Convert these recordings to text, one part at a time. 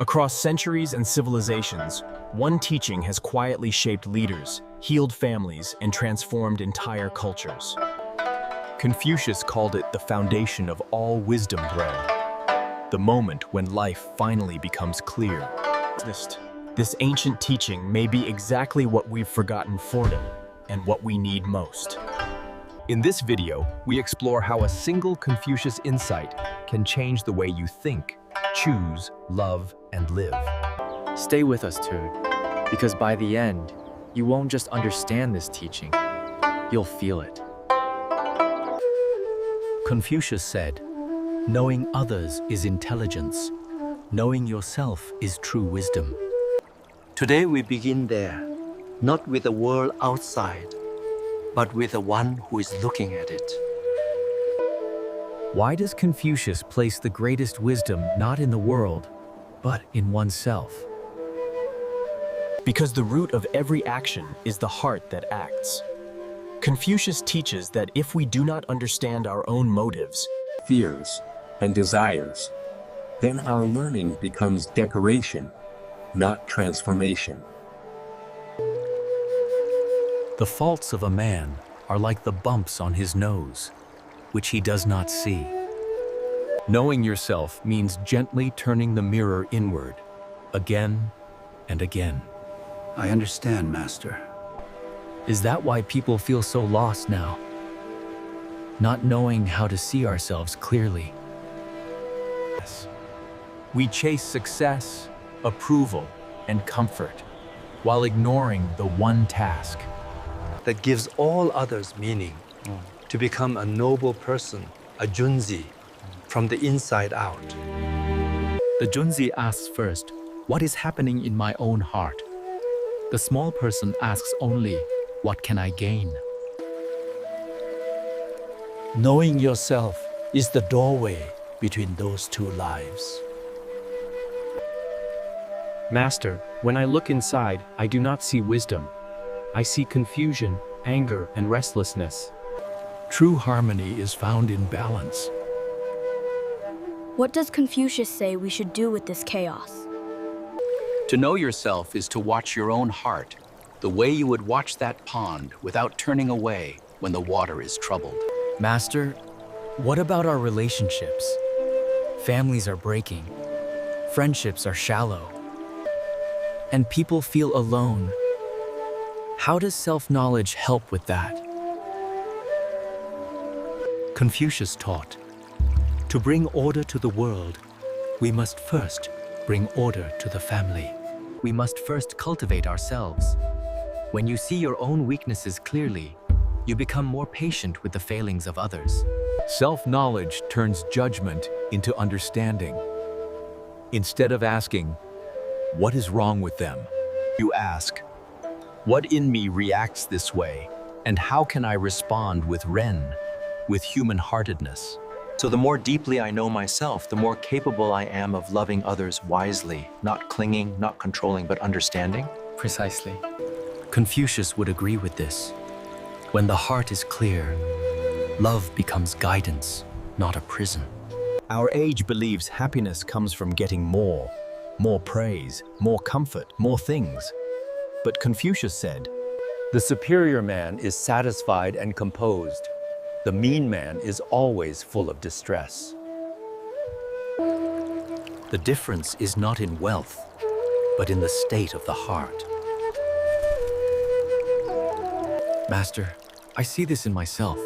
Across centuries and civilizations, one teaching has quietly shaped leaders, healed families, and transformed entire cultures. Confucius called it the foundation of all wisdom thread, the moment when life finally becomes clear. This ancient teaching may be exactly what we've forgotten for it, and what we need most. In this video, we explore how a single Confucius insight can change the way you think, choose, love, and live. Stay with us, too, because by the end, you won't just understand this teaching, you'll feel it. Confucius said, "Knowing others is intelligence. Knowing yourself is true wisdom." Today we begin there, not with the world outside, but with the one who is looking at it. Why does Confucius place the greatest wisdom not in the world, but in oneself? Because the root of every action is the heart that acts. Confucius teaches that if we do not understand our own motives, fears, and desires, then our learning becomes decoration, not transformation. The faults of a man are like the bumps on his nose, which he does not see. Knowing yourself means gently turning the mirror inward, again and again. I understand, Master. Is that why people feel so lost now? Not knowing how to see ourselves clearly. We chase success, approval, and comfort, while ignoring the one task That gives all others meaning, to become a noble person, a junzi, from the inside out. The Junzi asks first, what is happening in my own heart? The small person asks only, what can I gain? Knowing yourself is the doorway between those two lives. Master, when I look inside, I do not see wisdom. I see confusion, anger, and restlessness. True harmony is found in balance. What does Confucius say we should do with this chaos? To know yourself is to watch your own heart, the way you would watch that pond without turning away when the water is troubled. Master, what about our relationships? Families are breaking, friendships are shallow, and people feel alone. How does self-knowledge help with that? Confucius taught, to bring order to the world, we must first bring order to the family. We must first cultivate ourselves. When you see your own weaknesses clearly, you become more patient with the failings of others. Self-knowledge turns judgment into understanding. Instead of asking, what is wrong with them? You ask, what in me reacts this way, and how can I respond with human-heartedness? So the more deeply I know myself, the more capable I am of loving others wisely, not clinging, not controlling, but understanding. Precisely. Confucius would agree with this. When the heart is clear, love becomes guidance, not a prison. our age believes happiness comes from getting more praise, more comfort, more things. But Confucius said, "The superior man is satisfied and composed. The mean man is always full of distress." The difference is not in wealth, but in the state of the heart. Master, I see this in myself.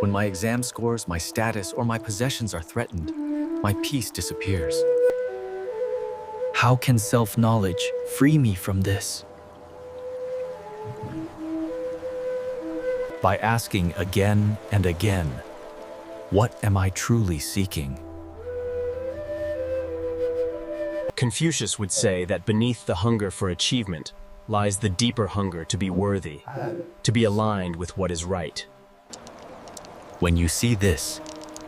When my exam scores, my status, or my possessions are threatened, my peace disappears. How can self-knowledge free me from this? By asking again and again, what am I truly seeking? Confucius would say that beneath the hunger for achievement lies the deeper hunger to be worthy, to be aligned with what is right. When you see this,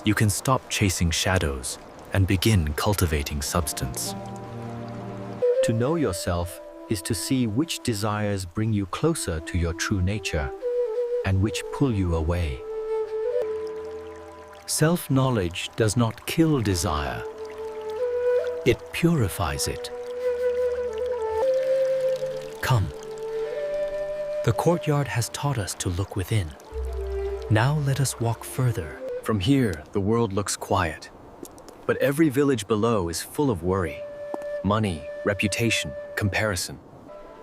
you can stop chasing shadows and begin cultivating substance. To know yourself is to see which desires bring you closer to your true nature and which pull you away. Self-knowledge does not kill desire. It purifies it. Come. The courtyard has taught us to look within. Now let us walk further. From here, the world looks quiet. But every village below is full of worry. Money, reputation, comparison.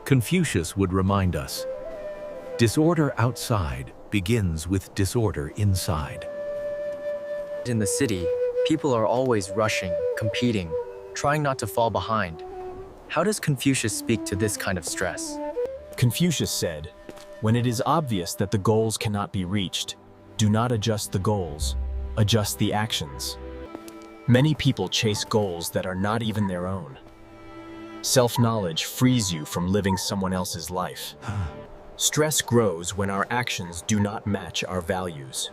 Confucius would remind us, disorder outside begins with disorder inside. In the city, people are always rushing, competing, trying not to fall behind. How does Confucius speak to this kind of stress? Confucius said, "When it is obvious that the goals cannot be reached, do not adjust the goals, adjust the actions." Many people chase goals that are not even their own. Self-knowledge frees you from living someone else's life. Stress grows when our actions do not match our values.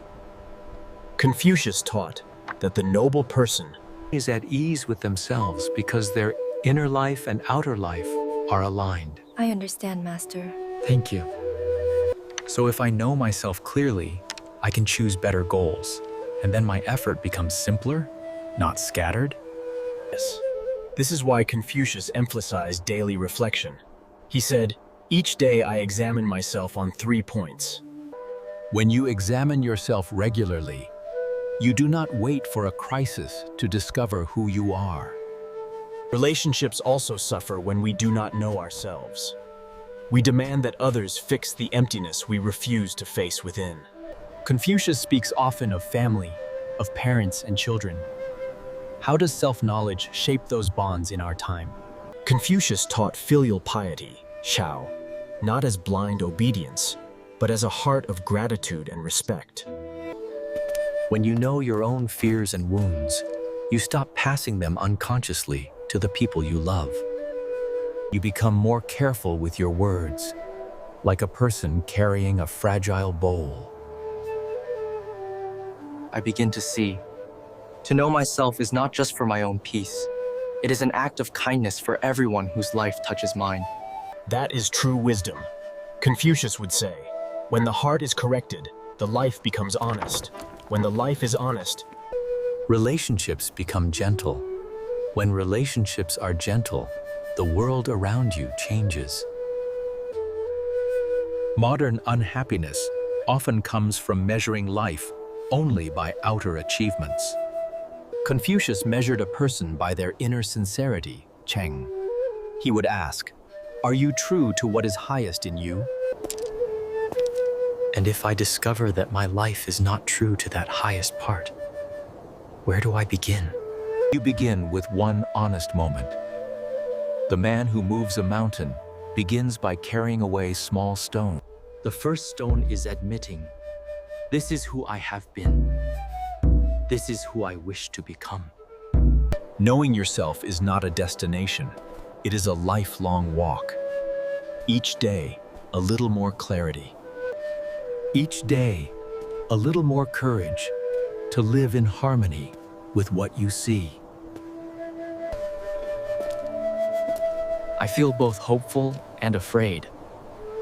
Confucius taught that the noble person Is at ease with themselves because their inner life and outer life are aligned. I understand, Master. Thank you. So if I know myself clearly, I can choose better goals, and then my effort becomes simpler, not scattered. Yes. This is why Confucius emphasized daily reflection. He said, "Each day I examine myself on 3 points." When you examine yourself regularly, you do not wait for a crisis to discover who you are. Relationships also suffer when we do not know ourselves. We demand that others fix the emptiness we refuse to face within. Confucius speaks often of family, of parents and children. How does self-knowledge shape those bonds in our time? Confucius taught filial piety, Xiao, not as blind obedience, but as a heart of gratitude and respect. When you know your own fears and wounds, you stop passing them unconsciously to the people you love. You become more careful with your words, like a person carrying a fragile bowl. I begin to see. To know myself is not just for my own peace. It is an act of kindness for everyone whose life touches mine. That is true wisdom. Confucius would say, "When the heart is corrected, the life becomes honest. When the life is honest, Relationships become gentle. When relationships are gentle, the world around you changes. Modern unhappiness often comes from measuring life only by outer achievements. Confucius measured a person by their inner sincerity, Cheng. He would ask, "Are you true to what is highest in you?" And if I discover that my life is not true to that highest part, where do I begin? You begin with one honest moment. The man who moves a mountain begins by carrying away small stones. The first stone is admitting, this is who I have been. This is who I wish to become. Knowing yourself is not a destination. It is a lifelong walk. Each day, a little more clarity. Each day, a little more courage to live in harmony with what you see. I feel both hopeful and afraid.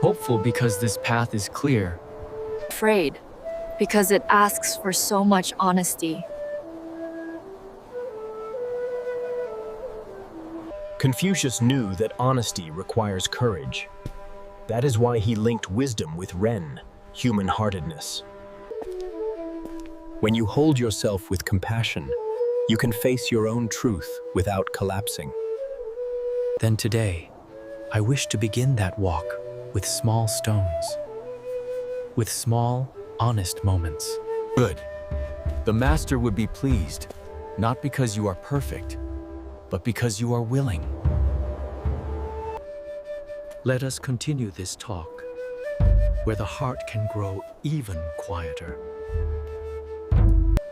Hopeful because this path is clear. Afraid, because it asks for so much honesty. Confucius knew that honesty requires courage. That is why he linked wisdom with Ren, human-heartedness. When you hold yourself with compassion, you can face your own truth without collapsing. Then today, I wish to begin that walk with small stones, with small, honest moments. Good. The master would be pleased, not because you are perfect, but because you are willing. Let us continue this talk, where the heart can grow even quieter.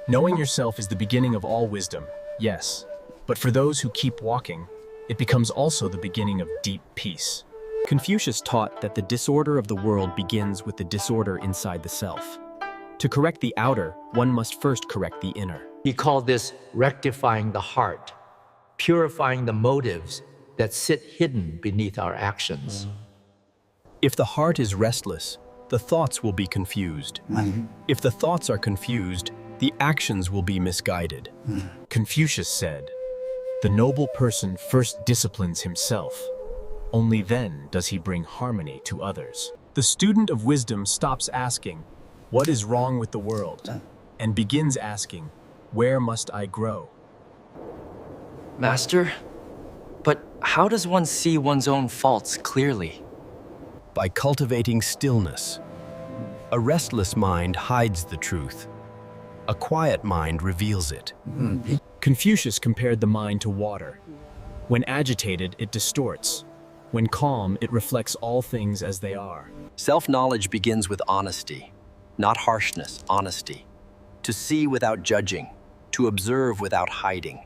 Knowing yourself is the beginning of all wisdom, yes, but for those who keep walking, it becomes also the beginning of deep peace. Confucius taught that the disorder of the world begins with the disorder inside the self. To correct the outer, one must first correct the inner. He called this rectifying the heart, purifying the motives that sit hidden beneath our actions. If the heart is restless, the thoughts will be confused. If the thoughts are confused, the actions will be misguided. Confucius said, The noble person first disciplines himself. Only then does he bring harmony to others. The student of wisdom stops asking, "What is wrong with the world?" and begins asking, "Where must I grow?" Master, but how does one see one's own faults clearly? By cultivating stillness. A restless mind hides the truth. A quiet mind reveals it. Confucius compared the mind to water. When agitated, it distorts. When calm, it reflects all things as they are. Self-knowledge begins with honesty, not harshness, honesty. To see without judging, to observe without hiding.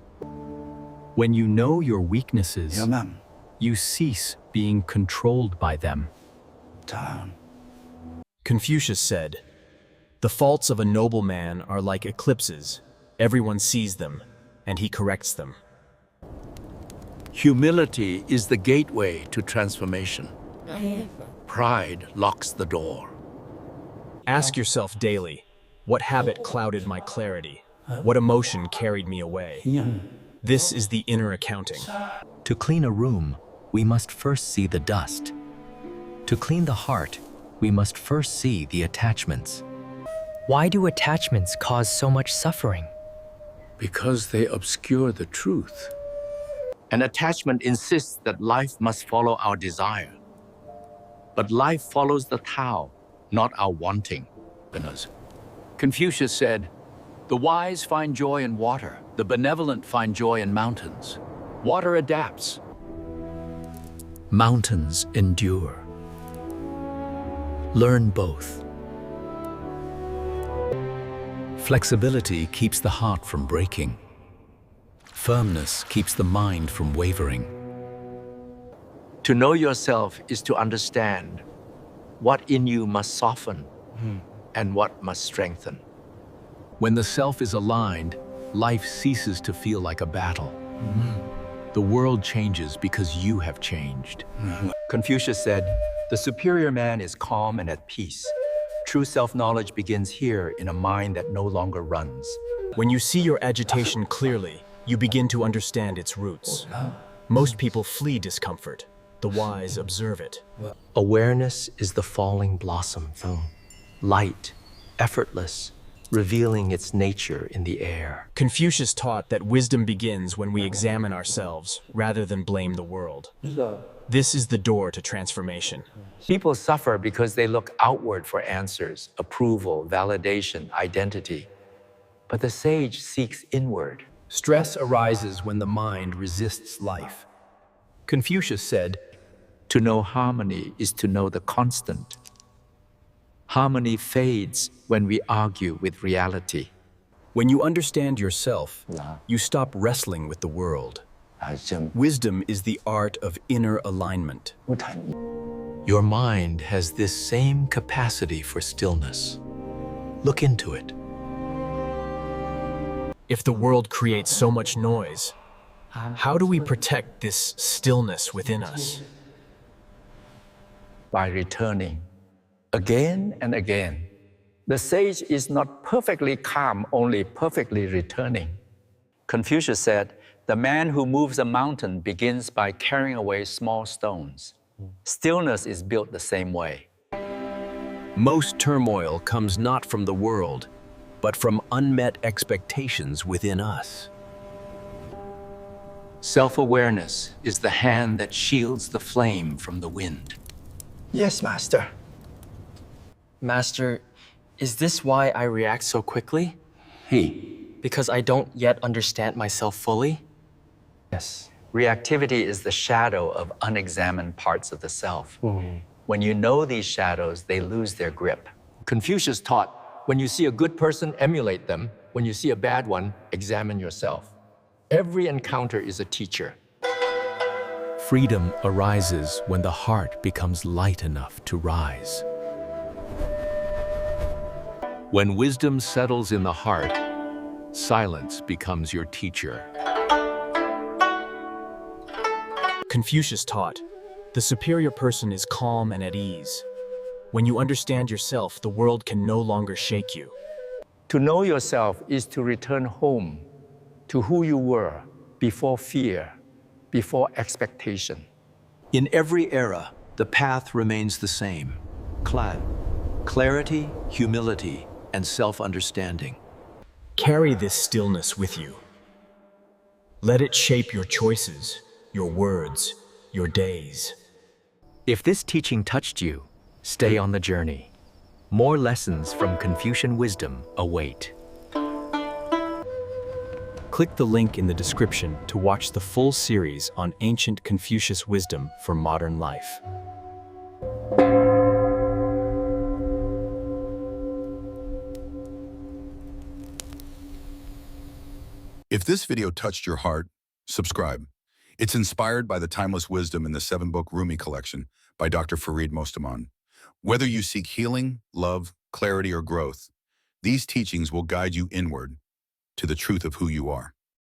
When you know your weaknesses, you cease being controlled by them. Confucius said, "The faults of a noble man are like eclipses. Everyone sees them, and he corrects them." Humility is the gateway to transformation. Pride locks the door. Ask yourself daily, what habit clouded my clarity? What emotion carried me away? This is the inner accounting. To clean a room, we must first see the dust. To clean the heart, we must first see the attachments. Why do attachments cause so much suffering? Because they obscure the truth. An attachment insists that life must follow our desire. But life follows the Tao, not our wanting. Confucius said, "The wise find joy in water, the benevolent find joy in mountains. Water adapts. Mountains endure. Learn both. Flexibility keeps the heart from breaking. Firmness keeps the mind from wavering. To know yourself is to understand what in you must soften and what must strengthen. When the self is aligned, life ceases to feel like a battle. The world changes because you have changed." Confucius said, "The superior man is calm and at peace. True self-knowledge begins here in a mind that no longer runs." When you see your agitation clearly, you begin to understand its roots. Most people flee discomfort. The wise observe it. Awareness is the falling blossom, light, effortless, revealing its nature in the air. Confucius taught that wisdom begins when we examine ourselves rather than blame the world. This is the door to transformation. People suffer because they look outward for answers, approval, validation, identity. But the sage seeks inward. Stress arises when the mind resists life. Confucius said, To know harmony is to know the constant. Harmony fades when we argue with reality. when you understand yourself, you stop wrestling with the world. Wisdom is the art of inner alignment. Your mind has this same capacity for stillness. Look into it. If the world creates so much noise, how do we protect this stillness within us? By returning again and again. The sage is not perfectly calm, only perfectly returning. Confucius said, the man who moves a mountain begins by carrying away small stones. Stillness is built the same way. Most turmoil comes not from the world, but from unmet expectations within us. Self-awareness is the hand that shields the flame from the wind. Yes, Master. Master, is this why I react so quickly? Because I don't yet understand myself fully? Yes. Reactivity is the shadow of unexamined parts of the self. When you know these shadows, they lose their grip. Confucius taught, when you see a good person, emulate them. When you see a bad one, examine yourself. Every encounter is a teacher. Freedom arises when the heart becomes light enough to rise. When wisdom settles in the heart, silence becomes your teacher. Confucius taught, the superior person is calm and at ease. When you understand yourself, the world can no longer shake you. To know yourself is to return home to who you were before fear, before expectation. In every era, the path remains the same. Clarity, humility, and self-understanding. Carry this stillness with you. Let it shape your choices, your words, your days. If this teaching touched you, stay on the journey. More lessons from Confucian wisdom await. Click the link in the description to watch the full series on ancient Confucius wisdom for modern life. If this video touched your heart, subscribe. It's inspired by the timeless wisdom in the 7-book Rumi collection by Dr. Farid Mostaman. Whether you seek healing, love, clarity, or growth, these teachings will guide you inward to the truth of who you are.